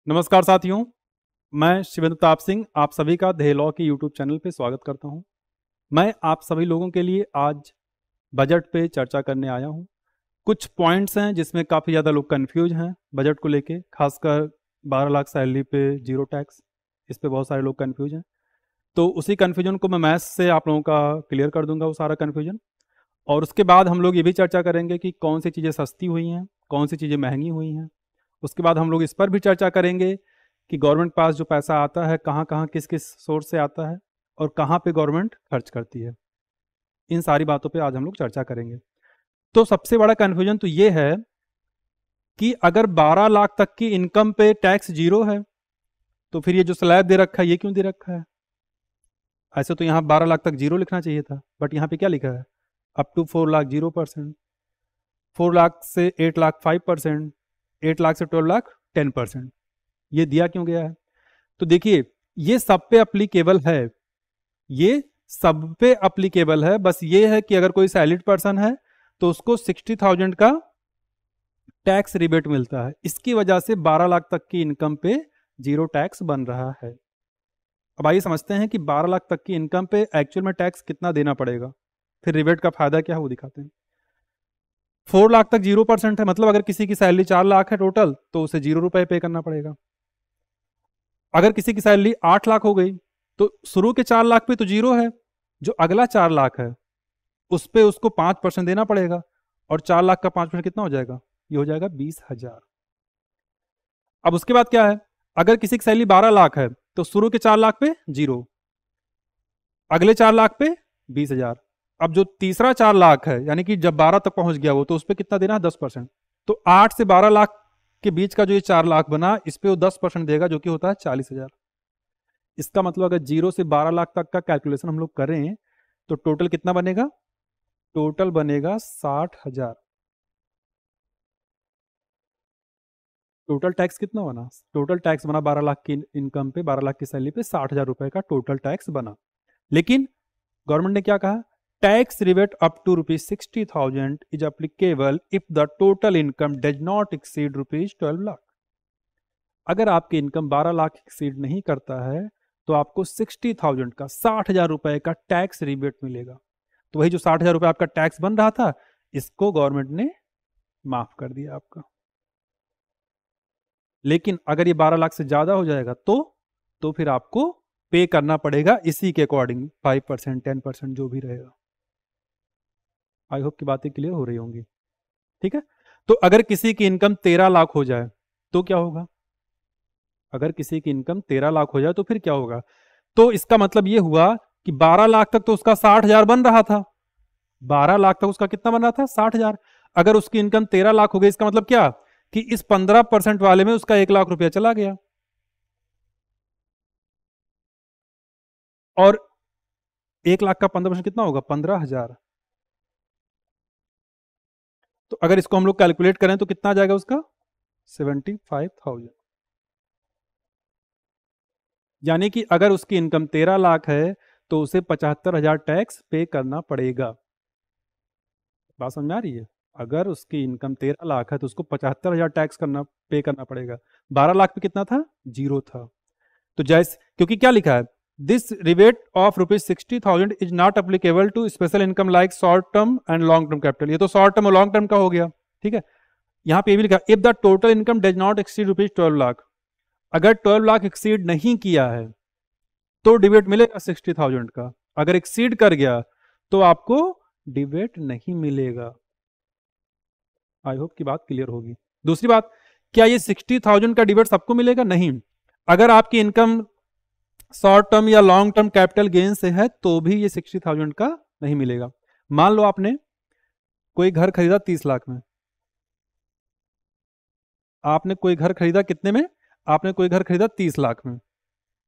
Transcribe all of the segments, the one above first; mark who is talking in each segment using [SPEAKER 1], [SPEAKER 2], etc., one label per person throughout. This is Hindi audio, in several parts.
[SPEAKER 1] नमस्कार साथियों, मैं शिवेंद्र प्रताप सिंह आप सभी का द लॉ के यूट्यूब चैनल पे स्वागत करता हूं। मैं आप सभी लोगों के लिए आज बजट पे चर्चा करने आया हूं। कुछ पॉइंट्स हैं जिसमें काफ़ी ज़्यादा लोग कंफ्यूज हैं बजट को लेके, खासकर 12 लाख सैलरी पे जीरो टैक्स, इस पे बहुत सारे लोग कंफ्यूज हैं। तो उसी कन्फ्यूजन को मैं मैथ्स से आप लोगों का क्लियर कर दूंगा, वो सारा कन्फ्यूजन। और उसके बाद हम लोग ये भी चर्चा करेंगे कि कौन सी चीज़ें सस्ती हुई हैं, कौन सी चीज़ें महंगी हुई हैं। उसके बाद हम लोग इस पर भी चर्चा करेंगे कि गवर्नमेंट के पास जो पैसा आता है कहाँ कहाँ किस किस सोर्स से आता है और कहाँ पे गवर्नमेंट खर्च करती है। इन सारी बातों पे आज हम लोग चर्चा करेंगे। तो सबसे बड़ा कन्फ्यूजन तो ये है कि अगर 12 लाख तक की इनकम पे टैक्स जीरो है तो फिर ये जो स्लैब दे रखा है ये क्यों दे रखा है? ऐसे तो यहाँ 12 लाख तक जीरो लिखना चाहिए था, बट यहाँ पे क्या लिखा है? अप टू 4 लाख 0%, 4 लाख से 8 लाख 5%, 8 लाख से 12 लाख 10%। ये दिया क्यों गया है? तो देखिए, ये सब पे अप्लीकेबल है, ये सब पे अप्लीकेबल है। बस ये है कि अगर कोई सैलरीड पर्सन है तो उसको 60,000 का टैक्स रिबेट मिलता है। इसकी वजह से 12 लाख तक की इनकम पे जीरो टैक्स बन रहा है। अब आइए समझते हैं कि 12 लाख तक की इनकम पे एक्चुअल में टैक्स कितना देना पड़ेगा, फिर रिबेट का फायदा क्या है वो दिखाते हैं। 4 लाख तक 0% है, मतलब अगर किसी की सैलरी 4 लाख है टोटल तो उसे 0 रुपए पे करना पड़ेगा। अगर किसी की सैलरी 8 लाख हो गई तो शुरू के 4 लाख पे तो जीरो है, जो अगला 4 लाख है उस पे उसको 5% देना पड़ेगा। और 4 लाख का 5% कितना हो जाएगा? ये हो जाएगा 20,000। अब उसके बाद क्या है, अगर किसी की सैलरी 12 लाख है तो शुरू के 4 लाख पे जीरो, अगले 4 लाख पे 20,000। अब जो तीसरा 4 लाख है, यानी कि जब 12 तक पहुंच गया वो, तो उस पर कितना देना है? 10%। तो 8 से 12 लाख के बीच का जो ये 4 लाख बना, इस पे वो 10% देगा, जो कि होता है 40,000। इसका मतलब अगर 0 से 12 लाख तक का कैलकुलेशन हम लोग करें तो टोटल कितना बनेगा? टोटल बनेगा 60,000। टोटल टैक्स कितना बना? टोटल टैक्स बना 12 लाख की इनकम पे, 12 लाख की सैलरी पे 60,000 रुपए का टोटल टैक्स बना। लेकिन गवर्नमेंट ने क्या कहा? Tax rebate up to ₹60,000 is applicable if the total income does not exceed ₹12 lakh. अगर आपकी इनकम 12 लाख एक्सीड नहीं करता है तो आपको 60,000 का 60,000 रुपए का टैक्स रिबेट मिलेगा। तो वही जो 60,000 रुपए आपका टैक्स बन रहा था, इसको गवर्नमेंट ने माफ कर दिया आपका। लेकिन अगर ये 12 लाख से ज्यादा हो जाएगा तो फिर आपको पे करना पड़ेगा इसी के अकॉर्डिंग, 5% 10% जो भी रहेगा। आई होप की बातें क्लियर हो रही होंगी। ठीक है। तो अगर किसी की इनकम 13 लाख हो जाए तो क्या होगा? अगर किसी की इनकम 13 लाख हो जाए तो फिर क्या होगा? तो इसका मतलब ये हुआ कि 12 लाख तक तो उसका 60,000 बन रहा था। 12 लाख तक उसका कितना बन रहा था? 60,000। अगर उसकी इनकम 13 लाख हो गई, इसका मतलब क्या कि इस 15% वाले में उसका 1 लाख रुपया चला गया। और 1 लाख का 15% कितना होगा? 15,000। तो अगर इसको हम लोग कैलकुलेट करें तो कितना आ जाएगा उसका? 75,000। यानी कि अगर उसकी इनकम 13 लाख है तो उसे 75,000 टैक्स पे करना पड़ेगा। बात समझ में आ रही है? अगर उसकी इनकम 13 लाख है तो उसको 75,000 टैक्स पे करना पड़ेगा। 12 लाख पे कितना था? जीरो था। तो जैसे, क्योंकि क्या लिखा है, this rebate of ₹60,000 is not applicable to special income like short term and long term capital. ये तो शॉर्ट टर्म और लॉन्ग टर्म का हो गया। ठीक है। यहाँ पे भी लिखा, if the total income does not exceed ₹12 lakh. अगर 12 लाख एक्सीड नहीं किया है तो डिबेट मिलेगा 60,000 का। अगर एक्सीड कर गया तो आपको डिबेट नहीं मिलेगा। आई होप की बात क्लियर होगी। दूसरी बात, क्या ये 60,000 का डिबेट सबको मिलेगा? नहीं। अगर आपकी इनकम शॉर्ट टर्म या लॉन्ग टर्म कैपिटल गेन से है तो भी ये 60,000 का नहीं मिलेगा। मान लो आपने कोई घर खरीदा 30 लाख में। आपने कोई घर खरीदा कितने में? आपने कोई घर खरीदा 30 लाख में।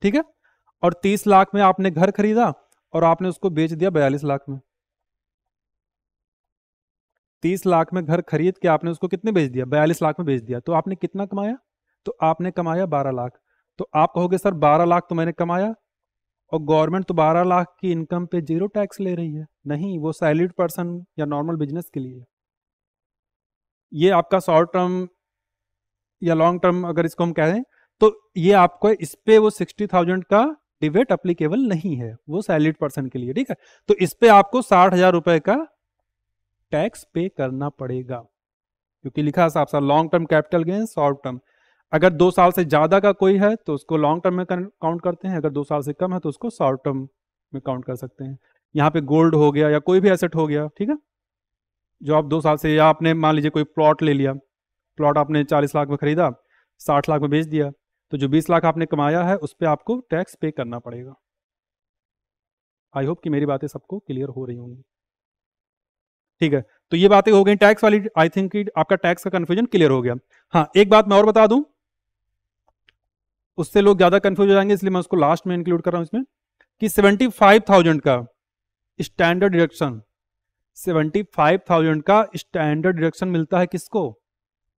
[SPEAKER 1] ठीक है। और 30 लाख में आपने घर खरीदा और आपने उसको बेच दिया 42 लाख में। 30 लाख में घर खरीद के आपने उसको कितने बेच दिया? 42 लाख में बेच दिया। तो आपने कितना कमाया? तो आपने कमाया 12 लाख। तो आप कहोगे सर 12 लाख तो मैंने कमाया और गवर्नमेंट तो 12 लाख की इनकम पे जीरो टैक्स ले रही है। नहीं, वो सैलरीड पर्सन या नॉर्मल बिजनेस के लिए। ये आपका शॉर्ट टर्म या लॉन्ग टर्म अगर इसको हम कहें तो ये आपको इस पे वो 60,000 का डिबेट अप्लीकेबल नहीं है, वो सैलरीड पर्सन के लिए, ठीक है। तो इस पे आपको 60,000 रुपए का टैक्स पे करना पड़ेगा, क्योंकि लिखा है साफ साफ long term capital gain short term. अगर 2 साल से ज्यादा का कोई है तो उसको लॉन्ग टर्म में काउंट करते हैं, अगर 2 साल से कम है तो उसको शॉर्ट टर्म में काउंट कर सकते हैं। यहाँ पे गोल्ड हो गया या कोई भी एसेट हो गया, ठीक है, जो आप 2 साल से, या आपने मान लीजिए कोई प्लॉट ले लिया, प्लॉट आपने 40 लाख में खरीदा, 60 लाख में बेच दिया, तो जो 20 लाख आपने कमाया है उस पर आपको टैक्स पे करना पड़ेगा। आई होप कि मेरी बातें सबको क्लियर हो रही होंगी, ठीक है। तो ये बातें हो गई टैक्स वाली, आई थिंक कि आपका टैक्स का कंफ्यूजन क्लियर हो गया। हाँ, एक बात मैं और बता दूं, उससे लोग ज्यादा कंफ्यूज हो जाएंगे, इसलिए मैं उसको लास्ट में इंक्लूड कर रहा हूं इसमें, कि 75,000 का स्टैंडर्ड डिडक्शन, 75,000 का स्टैंडर्ड डिडक्शन मिलता है किसको?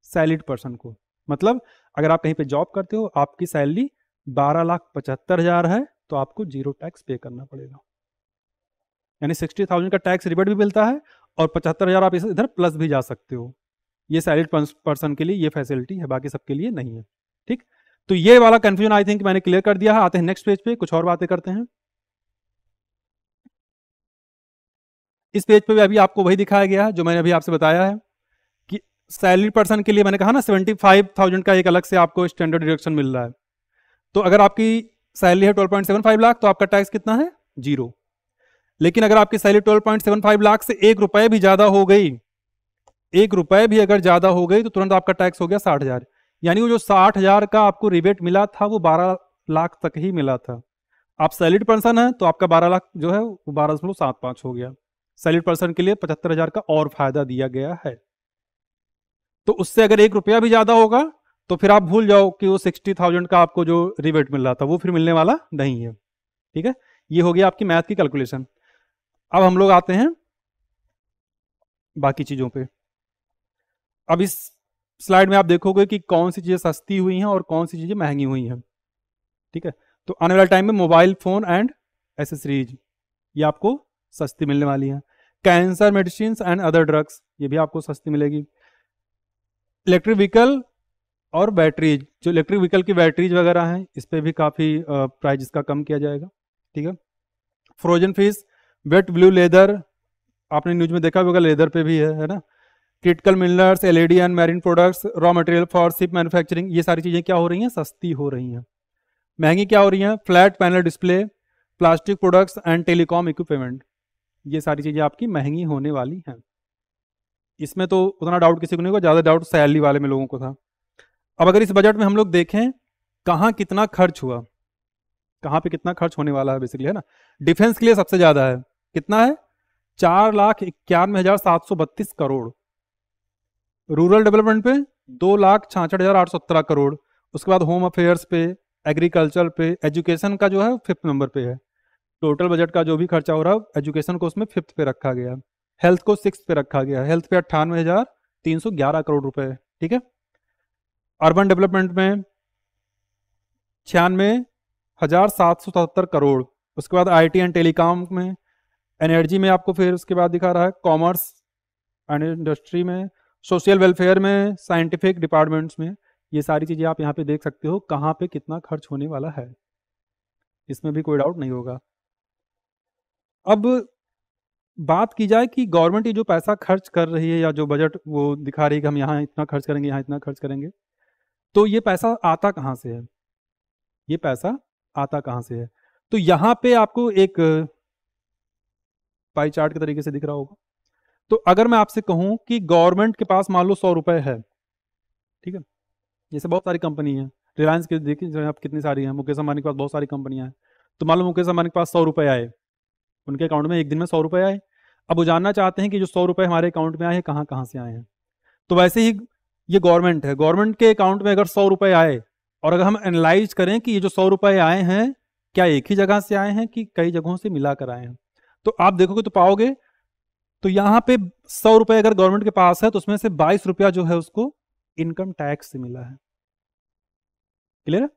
[SPEAKER 1] सैलरीड पर्सन को। मतलब अगर आप कहीं पे जॉब करते हो, आपकी सैलरी 12,75,000 है, तो आपको जीरो टैक्स पे करना पड़ेगा, यानी 60,000 का टैक्स रिबेट भी मिलता है और 75,000 आप इधर प्लस भी जा सकते हो। ये सैलरीड पर्सन के लिए ये फैसिलिटी है, बाकी सबके लिए नहीं है, ठीक। तो ये वाला कंफ्यूजन आई थिंक मैंने क्लियर कर दिया है। आते हैं नेक्स्ट पेज पे, कुछ और बातें करते हैं। इस पेज पे भी अभी आपको वही दिखाया गया है जो मैंने अभी आपसे बताया है कि सैलरी पर्सन के लिए मैंने कहा ना 75,000 का एक अलग से आपको स्टैंडर्ड डिडक्शन मिल रहा है। तो अगर आपकी सैलरी है 12.75 लाख तो आपका टैक्स कितना है? 0। लेकिन अगर आपकी सैलरी 12.75 लाख से 1 रुपए भी ज्यादा हो गई, 1 रुपए भी अगर ज्यादा हो गई, तो तुरंत आपका टैक्स हो गया 60,000। यानी वो जो 60,000 का आपको रिबेट मिला था वो 12 लाख तक ही मिला था। आप सैलरीड पर्सन है तो आपका 12 लाख जो है वो 12.75 हो गया। सैलरीड पर्सन के लिए 75,000 का और फायदा दिया गया है। तो उससे अगर 1 रुपया भी ज्यादा होगा तो फिर आप भूल जाओ कि वो 60,000 का आपको जो रिबेट मिल रहा था वो फिर मिलने वाला नहीं है, ठीक है। ये हो गया आपकी मैथ की कैलकुलेशन। अब हम लोग आते हैं बाकी चीजों पे। अब इस स्लाइड में आप देखोगे कि कौन सी चीजें सस्ती हुई हैं और कौन सी चीजें महंगी हुई हैं, ठीक है। तो आने वाले टाइम में मोबाइल फोन एंड एसेसरीज ये आपको सस्ती मिलने वाली है। Cancer medicine and other drugs ये भी आपको सस्ती मिलेगी। इलेक्ट्रिक व्हीकल और बैटरीज, जो इलेक्ट्रिक व्हीकल की बैटरीज वगैरह हैं इस पर भी काफ़ी प्राइस इसका कम किया जाएगा, ठीक है। Frozen fish, wet blue leather, आपने न्यूज में देखा होगा लेदर पे भी है ना। Critical minerals, LED and marine products, raw material for ship manufacturing, ये सारी चीज़ें क्या हो रही हैं? सस्ती हो रही हैं। महंगी क्या हो रही हैं? Flat panel display, plastic products and telecom equipment, ये सारी चीज़ें आपकी महंगी होने वाली हैं। इसमें तो उतना डाउट किसी को नहीं होगा, ज़्यादा डाउट सैलरी वाले में लोगों को था। अब अगर इस बजट में हम लोग देखें कहाँ कितना खर्च हुआ, कहाँ पे कितना खर्च होने वाला है बेसिकली, है ना। डिफेंस के लिए सबसे ज़्यादा है, कितना है? 4,91,732 करोड़। रूरल डेवलपमेंट पे 2,66,817 करोड़। उसके बाद होम अफेयर्स पे, एग्रीकल्चर पे, एजुकेशन का जो है 5th नंबर पे है। टोटल बजट का जो भी खर्चा हो रहा है एजुकेशन को उसमें 5th पे रखा गया, हेल्थ को 6th पे रखा गया। हेल्थ पे 98,311 करोड़ रुपए, ठीक है। अर्बन डेवलपमेंट में 96,777 करोड़। उसके बाद आईटी एंड टेलीकॉम में, एनर्जी में आपको फिर उसके बाद दिखा रहा है, कॉमर्स एंड इंडस्ट्री में, सोशल वेलफेयर में, साइंटिफिक डिपार्टमेंट्स में, ये सारी चीज़ें आप यहाँ पे देख सकते हो कहाँ पे कितना खर्च होने वाला है, इसमें भी कोई डाउट नहीं होगा। अब बात की जाए कि गवर्नमेंट ये जो पैसा खर्च कर रही है या जो बजट वो दिखा रही है कि हम यहाँ इतना खर्च करेंगे, यहाँ इतना खर्च करेंगे, तो ये पैसा आता कहाँ से है? ये पैसा आता कहाँ से है? तो यहाँ पे आपको एक पाई चार्ट के तरीके से दिख रहा होगा। तो अगर मैं आपसे कहूँ कि गवर्नमेंट के पास मान लो 100 रुपए है, ठीक है, जैसे बहुत सारी कंपनी है, रिलायंस के देखिए आप कितनी सारी हैं, मुकेश अंबानी के पास बहुत सारी कंपनियां हैं। तो मान लो मुकेश अंबानी के पास 100 रुपए आए, उनके अकाउंट में एक दिन में 100 रुपए आए। अब वो जानना चाहते हैं कि जो 100 रुपए हमारे अकाउंट में आए हैं कहाँ कहाँ से आए हैं। तो वैसे ही ये गवर्नमेंट है, गवर्नमेंट के अकाउंट में अगर 100 रुपए आए और अगर हम एनालाइज करें कि ये जो 100 रुपए आए हैं क्या एक ही जगह से आए हैं कि कई जगहों से मिलाकर आए हैं, तो आप देखोगे तो पाओगे तो यहाँ पे 100 रुपए अगर गवर्नमेंट के पास है तो उसमें से 22 रुपया जो है उसको इनकम टैक्स से मिला है, क्लियर है।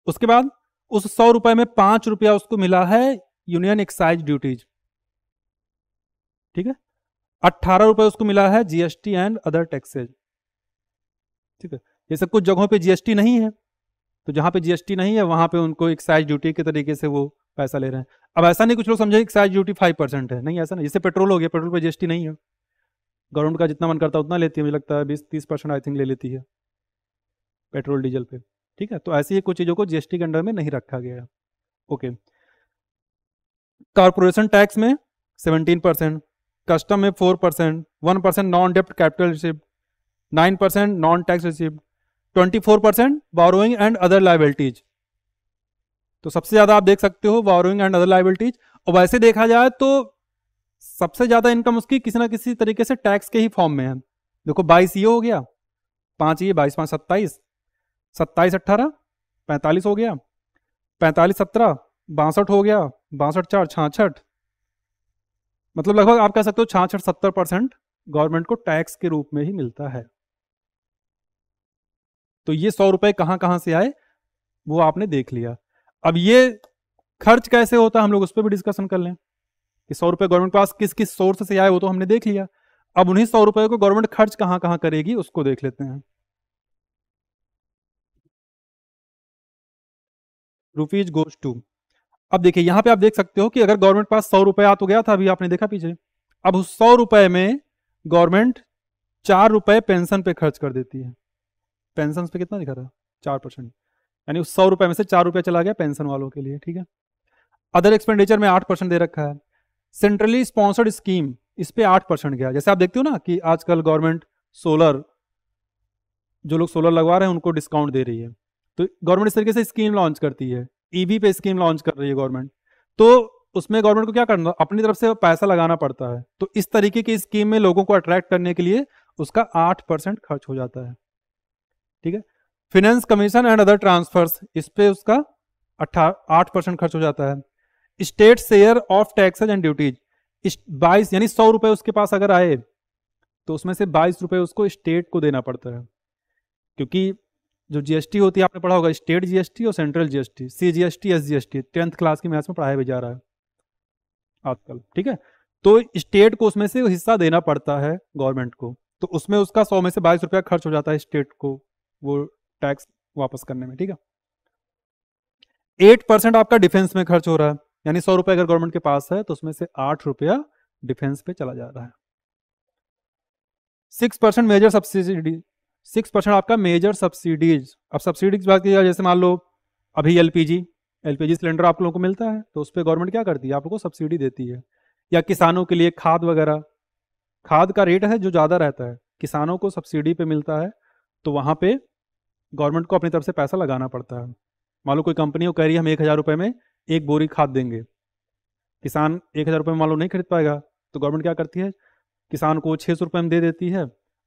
[SPEAKER 1] उसके बाद उस 100 रुपए में 5 रुपया उसको मिला है यूनियन एक्साइज ड्यूटीज, ठीक है। 18 रुपए उसको मिला है जीएसटी एंड अदर टैक्सेज, ठीक है। जैसे कुछ जगहों पे जीएसटी नहीं है तो जहाँ पे जीएसटी नहीं है वहाँ पे उनको एक्साइज ड्यूटी के तरीके से वो पैसा ले रहे हैं। अब ऐसा नहीं कुछ लोग समझे एक्साइज ड्यूटी 5% है, नहीं ऐसा नहीं। जैसे पेट्रोल हो गया, पेट्रोल पे जीएसटी नहीं है, गवर्नमेंट का जितना मन करता है उतना लेती है, मुझे लगता है 20-30% आई थिंक ले लेती है पेट्रोल डीजल पे, ठीक है। तो ऐसी ही कुछ चीज़ों को जीएसटी के अंडर में नहीं रखा गया है। ओके, कॉर्पोरेशन टैक्स में 17%, कस्टम में 4%, 1% नॉन डेप्ट capital receipt, 9% non tax receipt, 24% borrowing and other liabilities. तो सबसे ज्यादा आप देख सकते हो बोरोइंग एंड अदर लाइबिलिटीज। और वैसे देखा जाए तो सबसे ज्यादा इनकम उसकी किसी ना किसी तरीके से टैक्स के ही फॉर्म में है। देखो 22 ये हो गया, 5 ये, 22 5 27, 27 18 45 हो गया, 45 17 62 हो गया, 62 4 66, मतलब लगभग आप कह सकते हो 66-70% गवर्नमेंट को टैक्स के रूप में ही मिलता है। तो ये 100 रुपए कहां कहां से आए वो आपने देख लिया। अब ये खर्च कैसे होता है हम लोग उस पर भी डिस्कशन कर लें कि 100 रुपए गवर्नमेंट के पास किस किस सोर्स से आए वो तो हमने देख लिया। अब उन्हीं 100 रुपए को गवर्नमेंट खर्च कहां कहां करेगी उसको देख लेते हैं। रुपीज गोज टू, अब देखिए यहां पे आप देख सकते हो कि अगर गवर्नमेंट पास 100 रुपए आ तो गया था, अभी आपने देखा पीछे। अब उस 100 रुपए में गवर्नमेंट 4 रुपए पेंशन पे खर्च कर देती है। पेंशन पे कितना दिखा था, 4%, यानी उस 100 रुपए में से 4 रुपए चला गया पेंशन वालों के लिए, ठीक है। अदर एक्सपेंडिचर में 8% दे रखा है। सेंट्रली स्पॉन्सर्ड स्कीम, इस पे 8% गया। जैसे आप देखते हो ना कि आजकल गवर्नमेंट सोलर, जो लोग सोलर लगवा रहे हैं उनको डिस्काउंट दे रही है, तो गवर्नमेंट इस तरीके से स्कीम लॉन्च करती है। ईवी पे स्कीम लॉन्च कर रही है गवर्नमेंट, तो उसमें गवर्नमेंट को क्या करना, अपनी तरफ से पैसा लगाना पड़ता है। तो इस तरीके की स्कीम में लोगों को अट्रैक्ट करने के लिए उसका 8% खर्च हो जाता है, ठीक है। Finance commission and other transfers, इस पे उसका 8% खर्च हो जाता है। State share of taxes and duties, 22 यानी 100 रुपए उसके पास अगर आए तो उसमें से 22 रुपए उसको स्टेट को देना पड़ता है, क्योंकि जो जीएसटी होती है आपने पढ़ा होगा, स्टेट जीएसटी और central GST, CGST SGST 10th class की मैथ्स में पढ़ाया भी जा रहा है आजकल, ठीक है। तो स्टेट को उसमें से हिस्सा देना पड़ता है गवर्नमेंट को, तो उसमें उसका 100 में से 22 रुपया खर्च हो जाता है स्टेट को वो टैक्स वापस करने में, ठीक है। 8% आपका डिफेंस में खर्च हो रहा है, यानी 100 रुपए अगर गवर्नमेंट के पास है तो उसमें से 8 रुपया डिफेंस पे चला जा रहा है। 6% मेजर सब्सिडी, 6% आपका मेजर सब्सिडीज। अब सब्सिडीज बात की जाए, जैसे मान लो अभी एलपीजी सिलेंडर आप लोगों को मिलता है, तो उस पर गवर्नमेंट क्या करती है, आप लोगों को सब्सिडी देती है। या किसानों के लिए खाद वगैरह, खाद का रेट है जो ज़्यादा रहता है, किसानों को सब्सिडी पे मिलता है, तो वहाँ पे गवर्नमेंट को अपनी तरफ से पैसा लगाना पड़ता है। मान लो कोई कंपनी को कह रही है हम 1000 रुपये में एक बोरी खाद देंगे, किसान 1000 रुपये में मान लो नहीं खरीद पाएगा, तो गवर्नमेंट क्या करती है, किसान को 600 रुपये में दे देती है,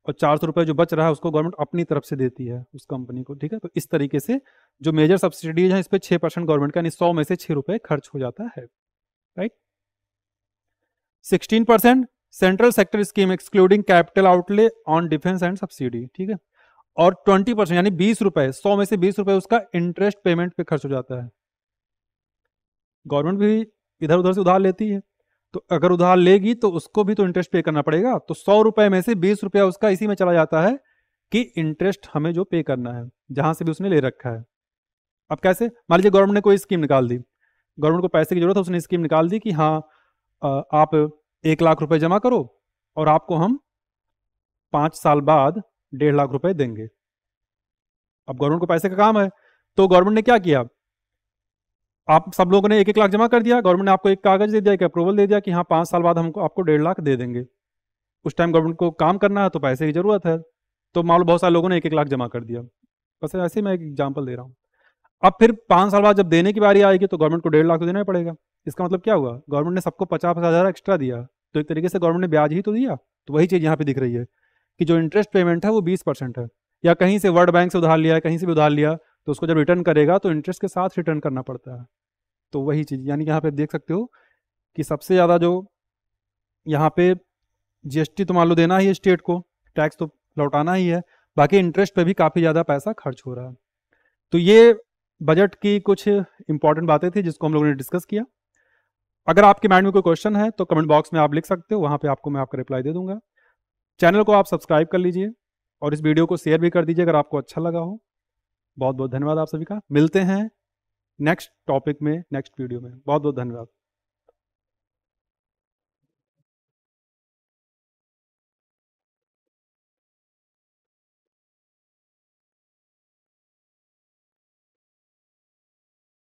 [SPEAKER 1] और 400 रुपये जो बच रहा है उसको गवर्नमेंट अपनी तरफ से देती है उस कंपनी को, ठीक है। तो इस तरीके से जो मेजर सब्सिडीज हैं इस पर 6% गवर्नमेंट का, यानी 100 में से 6 रुपये खर्च हो जाता है, right. 16% central sector scheme excluding capital outlay on defence and subsidy, ठीक है। और 20% यानी 20 रुपए, 100 में से 20 रुपए उसका इंटरेस्ट पेमेंट पे खर्च हो जाता है। गवर्नमेंट भी इधर उधर से उधार लेती है, तो अगर उधार लेगी तो उसको भी तो इंटरेस्ट पे करना पड़ेगा, तो 100 रुपए में से 20 रुपया उसका इसी में चला जाता है कि इंटरेस्ट हमें जो पे करना है जहां से भी उसने ले रखा है। अब कैसे, मान लीजिए गवर्नमेंट ने कोई स्कीम निकाल दी, गवर्नमेंट को पैसे की जरूरत है, उसने स्कीम निकाल दी कि हाँ आप 1 लाख रुपए जमा करो और आपको हम 5 साल बाद 1.5 लाख रुपए देंगे। अब गवर्नमेंट को पैसे का काम है, तो गवर्नमेंट ने क्या किया, आप सब लोगों ने 1-1 लाख जमा कर दिया, गवर्नमेंट ने आपको एक कागज दे दिया, एक अप्रूवल दे दिया कि हाँ 5 साल बाद हमको आपको 1.5 लाख दे देंगे। उस टाइम गवर्नमेंट को काम करना है तो पैसे की जरूरत है, तो मान लो बहुत सारे लोगों ने 1-1 लाख जमा कर दिया, बस ऐसे ही मैं एक एग्जाम्पल दे रहा हूँ। अब फिर 5 साल बाद जब देने की बारी आएगी तो गवर्नमेंट को 1.5 लाख तो देना ही पड़ेगा। इसका मतलब क्या हुआ, गवर्नमेंट ने सबको 50,000 एक्स्ट्रा दिया, तो एक तरीके से गवर्नमेंट ने ब्याज ही तो दिया। तो वही चीज़ यहाँ पे दिख रही है कि जो इंटरेस्ट पेमेंट है वो 20% है, या कहीं से वर्ल्ड बैंक से उधार लिया है, कहीं से भी उधार लिया, तो उसको जब रिटर्न करेगा तो इंटरेस्ट के साथ रिटर्न करना पड़ता है। तो वही चीज़, यानी कि यहाँ पे देख सकते हो कि सबसे ज़्यादा जो यहाँ पे जीएसटी तो मान लो देना ही है स्टेट को, टैक्स तो लौटाना ही है, बाकी इंटरेस्ट पे भी काफ़ी ज़्यादा पैसा खर्च हो रहा है। तो ये बजट की कुछ इंपॉर्टेंट बातें थी जिसको हम लोगों ने डिस्कस किया। अगर आपके माइंड में कोई क्वेश्चन है तो कमेंट बॉक्स में आप लिख सकते हो, वहाँ पे आपको मैं आपका रिप्लाई दे दूंगा। चैनल को आप सब्सक्राइब कर लीजिए और इस वीडियो को शेयर भी कर दीजिए अगर आपको अच्छा लगा हो। बहुत बहुत धन्यवाद आप सभी का। मिलते हैं नेक्स्ट टॉपिक में, नेक्स्ट वीडियो में। बहुत बहुत धन्यवाद।